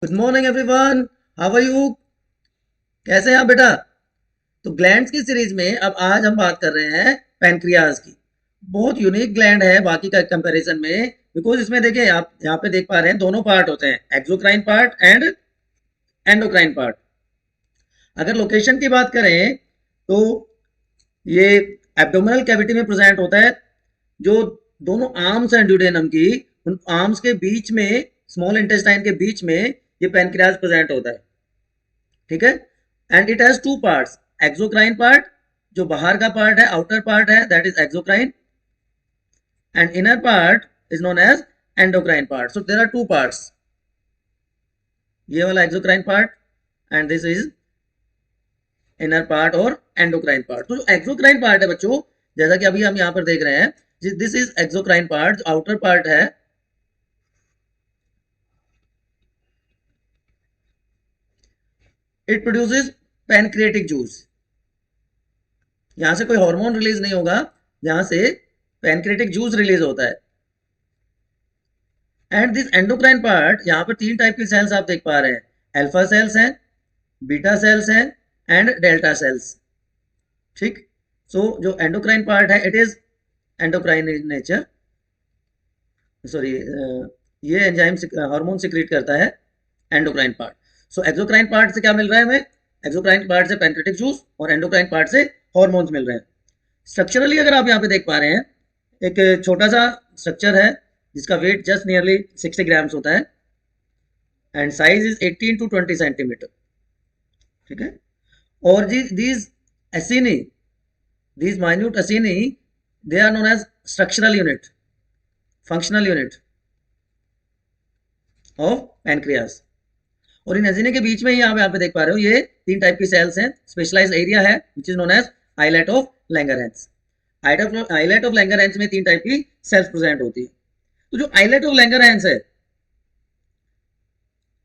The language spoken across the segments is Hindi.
Good morning everyone, how are you? कैसे हैं आप बेटा? तो ग्लैंड्स की सीरीज में अब आज हम बात कर रहे हैं पैनक्रियाज की। बहुत यूनिक ग्लैंड है बाकी का कंपैरिजन में, बिकॉज इसमें देखिए आप यहाँ पे देख पा रहे हैं दोनों पार्ट होते हैं, exocrine part and endocrine part. अगर लोकेशन की बात करें तो ये एब्डोमिनल कैविटी में प्रेजेंट होता है। जो दोनों आर्म्स हैं ड्यूडेनम की, उन आर्म्स के बीच में, स्मॉल इंटेस्टाइन के बीच में ये पैनक्रियाज प्रेजेंट होता है। ठीक है। And it has two parts, exocrine part जो बाहर का पार्ट है, आउटर पार्ट है, that is exocrine, and inner part is known as endocrine part. So there are two parts, ये वाला exocrine part and this is inner part और एंडोक्राइन पार्ट। तो जो एक्सोक्राइन पार्ट है बच्चों, जैसा कि अभी हम यहाँ पर देख रहे हैं, दिस इज एक्सोक्राइन पार्ट, जो आउटर पार्ट है। It produces pancreatic juice. यहां से कोई हार्मोन रिलीज नहीं होगा, यहां से पैनक्रिएटिक जूस रिलीज होता है। एंड दिस एंडोक्राइन पार्ट, यहाँ पर तीन टाइप की सेल्स आप देख पा रहे हैं, अल्फा सेल्स हैं, बीटा सेल्स हैं एंड डेल्टा सेल्स। ठीक। सो जो एंडोक्राइन पार्ट है, it is endocrine in nature, sorry, ये एंजाइम हार्मोन सिक्रीट करता है, एंडोक्राइन पार्ट। सो एक्सोक्राइन पार्ट से क्या मिल रहा है हमें? एक्सोक्राइन पार्ट से पैनक्रिएटिक जूस और एंडोक्राइन पार्ट से हार्मोन्स मिल रहे हैं। स्ट्रक्चरली अगर आप यहाँ पे देख पा रहे हैं, एक छोटा सा स्ट्रक्चर है जिसका वेट जस्ट नियरली 60 ग्राम्स होता है and size is 18 to 20 centimetre. ठीक है। और these acini, these minute acini, they are known as structural unit, functional unit of pancreas. और इन एसिनी के बीच में ही आप यहाँ पे देख पा रहे हो, ये तीन टाइप की सेल्स हैं। स्पेशलाइज्ड एरिया है which is known as islet of Langerhans. Islet of Langerhans में तीन टाइप की सेल्स प्रेजेंट होती है। तो जो आइलेट ऑफ लैंगरहैंस है,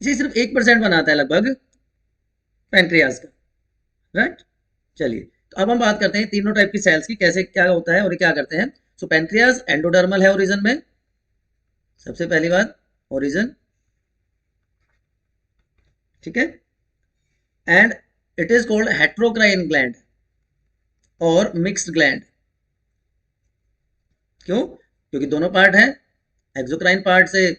इसे सिर्फ 1% बनाता है लगभग पैनक्रियाज का, राइट। चलिए, तो अब हम बात करते हैं तीनों टाइप की सेल्स की, कैसे क्या होता है और ये क्या करते हैं। सो पैनक्रियाज एंडोडर्मल है ओरिजिन में, सबसे पहली बात, ओरिजिन। ठीक है। And it is called heterocrine gland और मिक्स्ड ग्लैंड। क्यों? क्योंकि दोनों पार्ट है, एक्सोक्राइन पार्ट से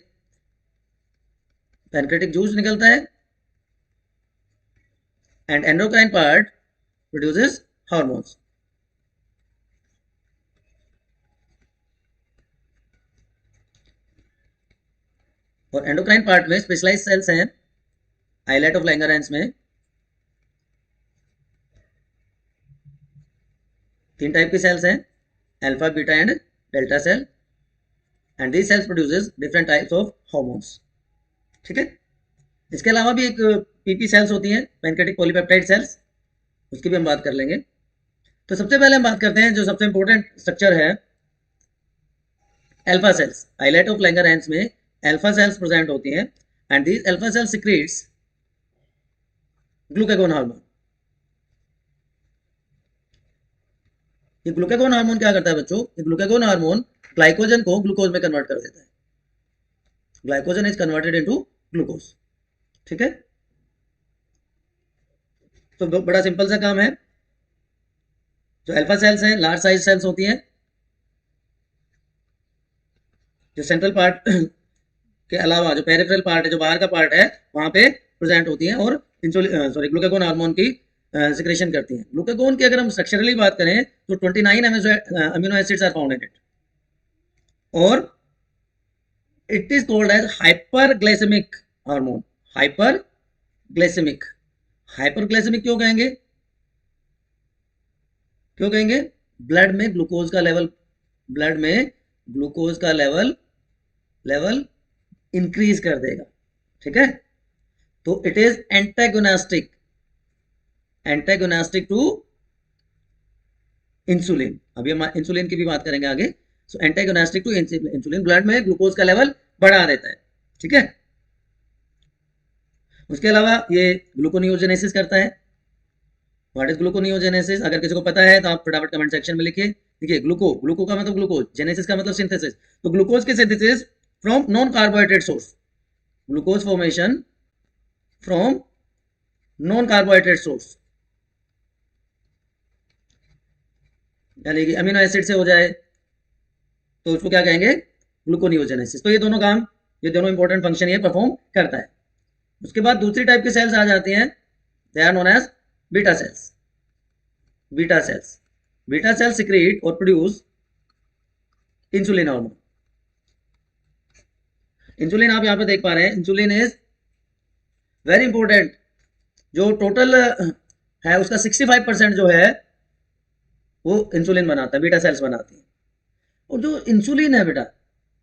पैनक्रिएटिक जूस निकलता है and endocrine part produces hormones. और एंडोक्राइन पार्ट में स्पेशलाइज्ड सेल्स हैं, आइलेट ऑफ लैंगरहैंस में तीन टाइप की सेल्स हैं, alpha, beta and delta cell, and these cells produces different types of hormones. ठीक है। इसके अलावा भी एक पीपी सेल्स होती हैं, पैनक्रिएटिक पॉलीपेप्टाइड सेल्स, उसकी भी हम बात कर लेंगे। तो सबसे पहले हम बात करते हैं जो सबसे इंपॉर्टेंट स्ट्रक्चर है, alpha cells. Islet of Langerhans में अल्फा सेल्स प्रेजेंट होती हैं and these alpha cells secretes glucagon hormone. ये ग्लूकागोन हार्मोन क्या करता है बच्चों? ये ग्लूकागोन हार्मोन ग्लाइकोजन को ग्लूकोज में कन्वर्ट कर देता है। Glycogen is converted into glucose. ठीक है। तो बड़ा सिंपल सा काम है। जो अल्फा सेल्स हैं, लार्ज साइज सेल्स होती हैं, जो सेंट्रल पार्ट के अलावा जो पेरिफेरल पार्ट है, जो बाहर का पार्ट है, वहां पे प्रेजेंट होती हैं और ग्लूकागोन हार्मोन की सिक्रेशन करती हैं। ग्लूकागोन की अगर हम स्ट्रक्चरली बात करें तो 29 amino acids are found in it, और it is called as hyperglycaemic hormone. Hyperglycaemic, hyperglycaemic क्यों कहेंगे? क्यों कहेंगे? ब्लड में ग्लूकोज का लेवल, ब्लड में ग्लूकोज का लेवल लेवल इंक्रीज कर देगा। ठीक है। तो it is antagonistic, antagonistic to insulin. अभी हम इंसुलिन की भी बात करेंगे आगे। So antagonistic to insulin, blood में ग्लूकोज का लेवल बढ़ा देता है। ठीक है। उसके अलावा ये ग्लूकोनियोजेनेसिस करता है। What is gluconeogenesis? अगर किसी को पता है तो आप फटाफट कमेंट सेक्शन में लिखिए। देखिए, ग्लूको का मतलब ग्लूकोज, जेनेसिस का मतलब सिंथेसिस। तो ग्लूकोज की synthesis from non carbohydrate source, glucose formation from non carbohydrate source, यानी कि अमीनो एसिड से हो जाए तो उसको क्या कहेंगे, ग्लूकोनियोजेनेसिस। तो ये दोनों काम, ये दोनों इंपॉर्टेंट फंक्शन ये परफॉर्म करता है। उसके बाद दूसरी टाइप की सेल्स आ जाती हैं, they are known as beta cells. Beta cells, beta cells secrete और प्रोड्यूस इंसुलिन हार्मोन। इंसुलिन आप यहां पे देख पा रहे हैं, इंसुलिन इज वेरी इंपॉर्टेंट। जो टोटल है उसका 65% जो है वो इंसुलिन बनाता है, बीटा सेल्स बनाती है। और जो इंसुलिन है बेटा,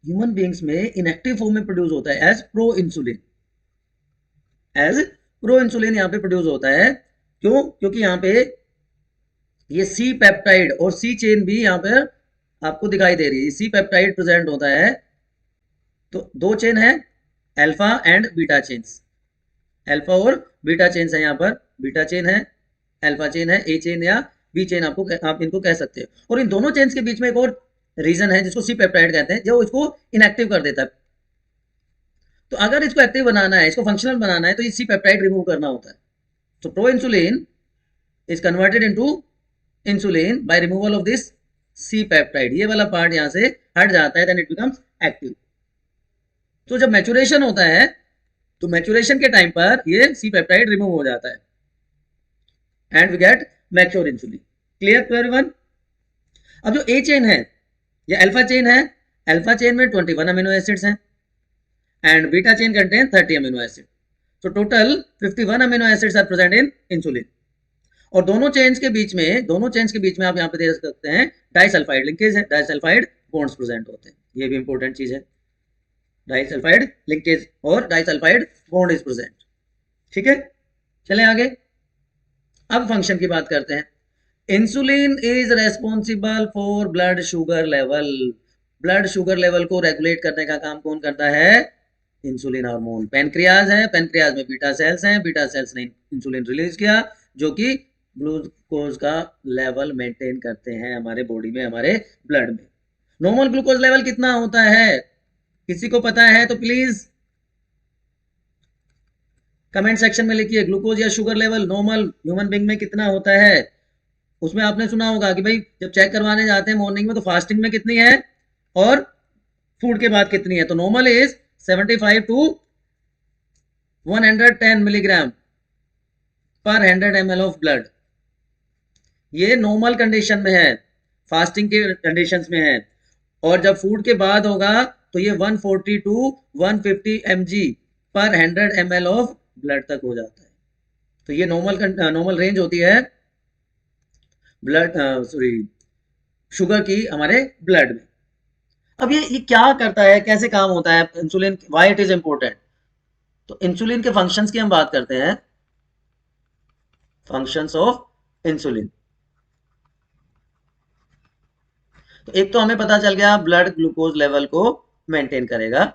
ह्यूमन बींग्स में इनएक्टिव फॉर्म में प्रोड्यूस होता है as pro insulin. As pro insulin यहाँ पे प्रोड्यूस होता है। क्यों? क्योंकि यहाँ पे ये सी पेप्टाइड और सी चेन भी यहाँ पे आपको दिखाई दे रही है, सी पेप्टाइड प्रेजेंट होता है। तो दो चेन है, alpha and beta chains, alpha और बीटा चेन्स है। यहाँ पर बीटा चेन है, अल्फा चेन है, ए चेन या बी चेन आपको, आप इनको कह सकते हो। और इन दोनों चेन्स के बीच में एक और रीजन है जिसको सी पेप्टाइड कहते हैं, जो इसको इनएक्टिव कर देता है। तो अगर इसको एक्टिव बनाना है, इसको फंक्शनल बनाना है, तो ये सी पेप्टाइड रिमूव करना होता है। तो pro insulin is converted into insulin by removal of this C peptide. ये वाला पार्ट यहां से हट जाता है, देन इट बिकम्स एक्टिव। तो जब मैचुरेशन होता है, तो मैचुरेशन के टाइम पर ये सी पेप्टाइड रिमूव हो जाता है and we get mature insulin. Clear to everyone? अब जो ए चेन है, ये अल्फा चेन है, अल्फा चेन में 21 अमीनो एसिड्स हैं and beta chain contain 30 amino acid. So total 51 amino acids are present in insulin. और दोनों चेन्स के बीच में आप यहाँ पे देख सकते हैं डाइसल्फाइड लिंकेज है, डाइसल्फाइड बॉन्ड्स प्रेजेंट होते हैं। ये भी इंपॉर्टेंट चीज है, डाइसल्फाइड लिंकेज और डाइसल्फाइड बॉन्ड इज प्रेजेंट। ठीक है, चलें आगे। अब फंक्शन की बात करते हैं। Insulin is responsible for blood sugar level. Blood sugar level को रेगुलेट करने का काम कौन करता है? Insulin hormone. पैनक्रियाज है, पैनक्रियाज में बीटा सेल्स हैं, बीटा सेल्स ने इंसुलिन रिलीज किया जो कि ग्लूकोज का लेवल मेंटेन करते हैं हमारे बॉडी में, हमारे ब्लड में। नॉर्मल ग्लूकोज लेवल कितना होता है? किसी को पता है तो प्लीज कमेंट सेक्शन में लिखिए। ग्लूकोज या sugar level normal human being में कितना होता है? उसमें आपने सुना होगा कि भाई जब चेक करवाने जाते हैं मॉर्निंग में, तो फास्टिंग में कितनी है और फूड के बाद कितनी है। तो नॉर्मल इज 75 टू 110 मिलीग्राम पर 100 ml ऑफ ब्लड। ये नॉर्मल कंडीशन में है, फास्टिंग के कंडीशंस में है। और जब फूड के बाद होगा तो ये 140 टू 150 mg पर 100 ml ऑफ ब्लड तक हो जाता है। तो ये नॉर्मल रेंज होती है ब्लड शुगर की हमारे ब्लड में। अब ये क्या करता है, कैसे काम होता है insulin, why it is important? तो इंसुलिन के फंक्शंस की हम बात करते हैं, फंक्शंस ऑफ इंसुलिन। तो एक तो हमें पता चल गया ब्लड ग्लूकोज लेवल को मेंटेन करेगा।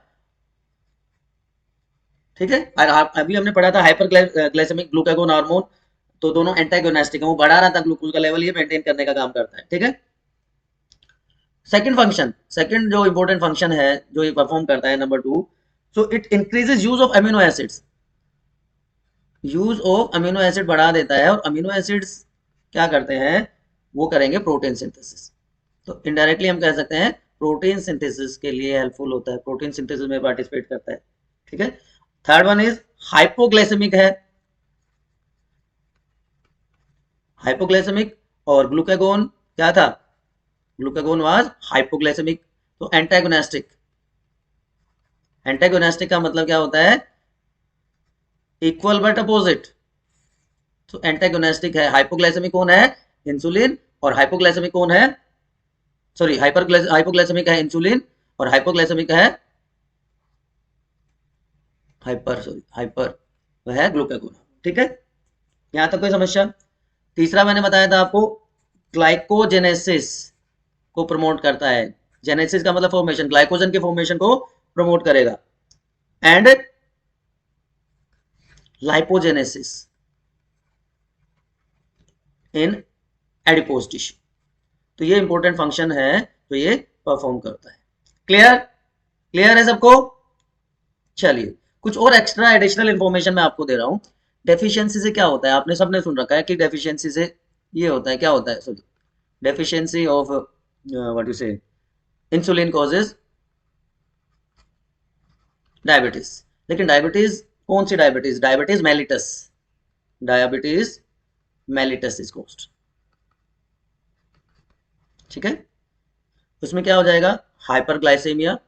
ठीक है, और अभी हमने पढ़ा था हाइपर ग्लाइसेमिक ग्लूकागोन हार्मोन, तो दोनों एंटागोनिस्टिक है, वो बढ़ा रहा था ग्लूकोज का लेवल, ये मेंटेन करने का काम करता है। ठीक है, सेकंड फंक्शन, सेकंड जो इंपॉर्टेंट फंक्शन है जो ये परफॉर्म करता है, number 2, so it increases use of amino acids. Use of amino acid बढ़ा देता है, और अमीनो एसिड्स क्या करते हैं? वो करेंगे प्रोटीन सिंथेसिस। तो इनडायरेक्टली हम कह सकते हैं प्रोटीन सिंथेसिस के लिए हेल्पफुल होता है, प्रोटीन सिंथेसिस में पार्टिसिपेट करता है। ठीक है, थर्ड वन इज हाइपोग्लाइसेमिक है, हाइपोग्लाइसेमिक। और ग्लूकागोन क्या था? Glucagon was hypoglycaemic. तो एंटागोनिस्टिक, एंटागोनिस्टिक का मतलब क्या होता है? Equal but opposite. तो एंटागोनिस्टिक है। हाइपोग्लाइसेमिक कौन है? इंसुलिन। और हाइपोग्लाइसेमिक कौन है? सॉरी, हाइपोग्लाइसेमिक है इंसुलिन और हाइपोग्लाइसेमिक है हाइपर वह है ग्लूकागोन। ठीक है, यहां तक कोई समस्या? तीसरा मैंने बताया था आपको, ग्लाइकोजेनेसिस को प्रमोट करता है। जेनेसिस का मतलब फॉर्मेशन, ग्लाइकोजन के फॉर्मेशन को प्रमोट करेगा। And lipogenesis in adipose tissue. तो ये इंपॉर्टेंट फंक्शन है जो ये परफॉर्म करता है। क्लियर? क्लियर है सबको? चलिए, कुछ और एक्स्ट्रा एडिशनल इन्फॉर्मेशन मैं आपको दे रहा हूँ। डेफिशिएंसी से क्या होता है, आपने सबने सुन रखा है कि डेफिशिएंसी से ये होता है, क्या होता है, sorry, deficiency of what you say insulin causes diabetes. लेकिन डायबिटीज कौन सी diabetes, diabetes mellitus, diabetes mellitus is caused, ठीक है। उसमें क्या हो जाएगा, हाइपरग्लाइसेमिया,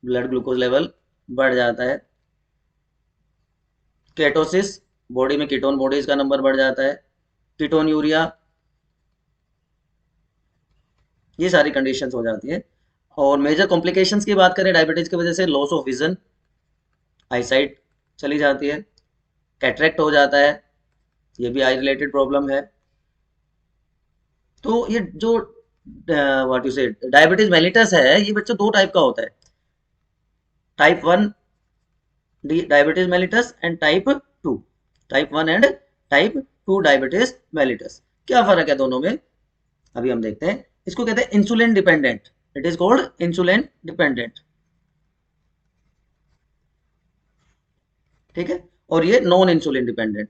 ब्लड ग्लूकोज लेवल बढ़ जाता है, केटोसिस, बॉडी में कीटोन बॉडीज का नंबर बढ़ जाता है, कीटोन यूरिया, ये सारी कंडीशंस हो जाती है। और मेजर कॉम्प्लिकेशंस की बात करें डायबिटीज की वजह से, लॉस ऑफ विजन, आईसाइट चली जाती है, कैटरेक्ट हो जाता है, ये भी आई रिलेटेड प्रॉब्लम है। तो ये जो व्हाट यू से डायबिटीज मेलिटस है, ये बच्चों दो टाइप का होता है, type 1 diabetes mellitus and type 2, type 1 and type 2 diabetes mellitus. क्या फर्क है दोनों में, अभी हम देखते हैं। इसको कहते हैं insulin dependent, it is called insulin dependent, ठीक है। और ये non insulin dependent,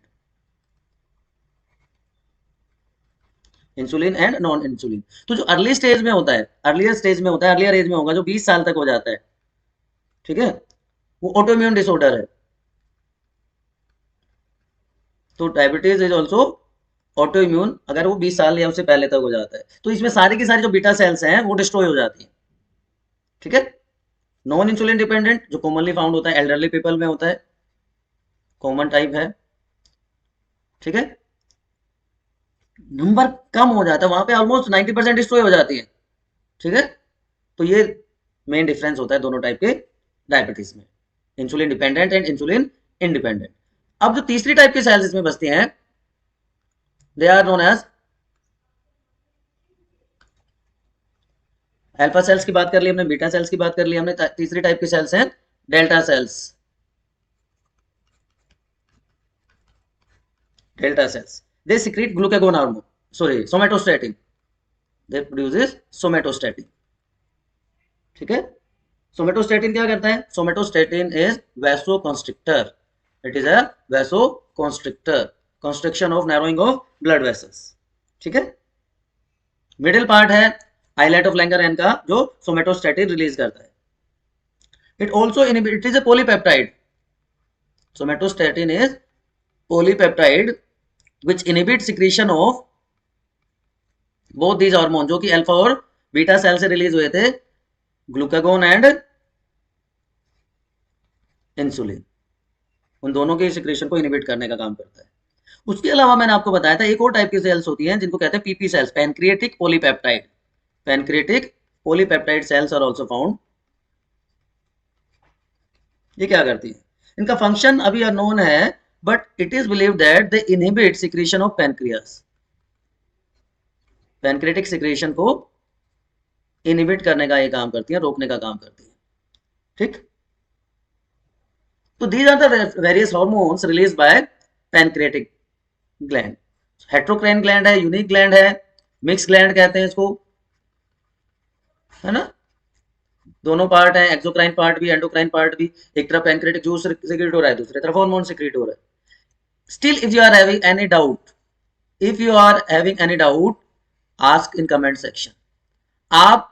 insulin and non insulin. तो जो अर्ली स्टेज में होता है, अर्लियर स्टेज में होता है, अर्लियर एज में होगा, जो 20 साल तक हो जाता है, ठीक है, वो ऑटोइम्यून डिसऑर्डर है। तो डायबिटीज इज ऑल्सो ऑटोइम्यून, अगर वो 20 साल या उससे पहले तक हो जाता है। तो इसमें सारी की सारी जो बीटा सेल्स हैं वो डिस्ट्रॉय हो जाती है, ठीक है। नॉन इंसुलिन डिपेंडेंट जो कॉमनली फाउंड होता है, एल्डरली पीपल में होता है, कॉमन टाइप है, ठीक है। नंबर कम हो जाता है, वहां पे ऑलमोस्ट 90% डिस्ट्रॉय हो जाती है, ठीक है। तो ये मेन डिफरेंस होता है दोनों टाइप के डायबिटीज में, insulin dependent and insulin independent. अब जो तीसरी टाइप की सेल्स इसमें बसती हैं, they are known as, alpha cells की बात कर ली हमने, बीटा सेल्स की बात कर ली हमने, तीसरी टाइप की सेल्स हैं delta cells, delta cells. They secrete glucagon hormone, sorry somatostatin, they produces somatostatin, ठीक है। सोमेटोस्टैटिन क्या करता है, somatostatin is vasoconstrictor, it is a vasoconstrictor, construction of narrowing of blood vessels, ठीक है। मिडिल पार्ट है आइलेट ऑफ लैंगरहैन का, जो सोमेटोस्टैटिन रिलीज करता है। It also it is a polypeptide, somatostatin is polypeptide which inhibit secretion of both these hormones, जो कि अल्फा और बीटा सेल से रिलीज हुए थे, ग्लूकागोन एंड इंसुलिन, उन दोनों के सिक्रेशन को इनहिबिट करने का काम करता है। उसके अलावा मैंने आपको बताया था एक और टाइप की सेल्स होती हैं जिनको कहते हैं PP cells, pancreatic polypeptide, pancreatic polypeptide cells are also found. ये क्या करती है, इनका फंक्शन अभी अननोन है, but it is believed that they inhibit secretion of pancreas, pancreatic secretion को इनहिबिट करने का ये काम करती है, रोकने का काम करती है, ठीक। तो these are the various hormones release by pancreatic gland. Heterocrine gland है, यूनिक ग्लैंड है, मिक्स ग्लैंड कहते हैं इसको, है ना। दोनों पार्ट है, एक्सोक्राइन पार्ट भी, एंडोक्राइन पार्ट भी। एक तरफ पैनक्रिएटिक जूस सिक्रेट हो रहा है, दूसरी तरफ हार्मोन सिक्रेट हो रहा है। Still if you are having any doubt, if you are having any doubt, ask in comment section. आप,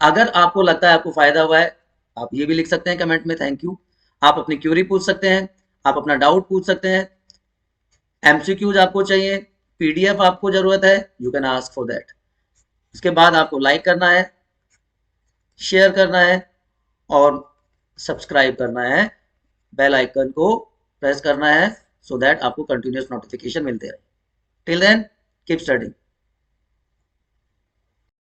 अगर आपको लगता है आपको फायदा हुआ है, आप ये भी लिख सकते हैं कमेंट में, थैंक यू। आप अपनी क्यूरी पूछ सकते हैं, आप अपना डाउट पूछ सकते हैं, एमसीक्यूज आपको चाहिए, पीडीएफ आपको जरूरत है, you can ask for that. इसके बाद आपको लाइक करना है, शेयर करना है और सब्सक्राइब करना है, बेल आइकन को प्रेस करना है, सो दैट आपको कंटिन्यूस नोटिफिकेशन मिलते रहे। Till then keep studying.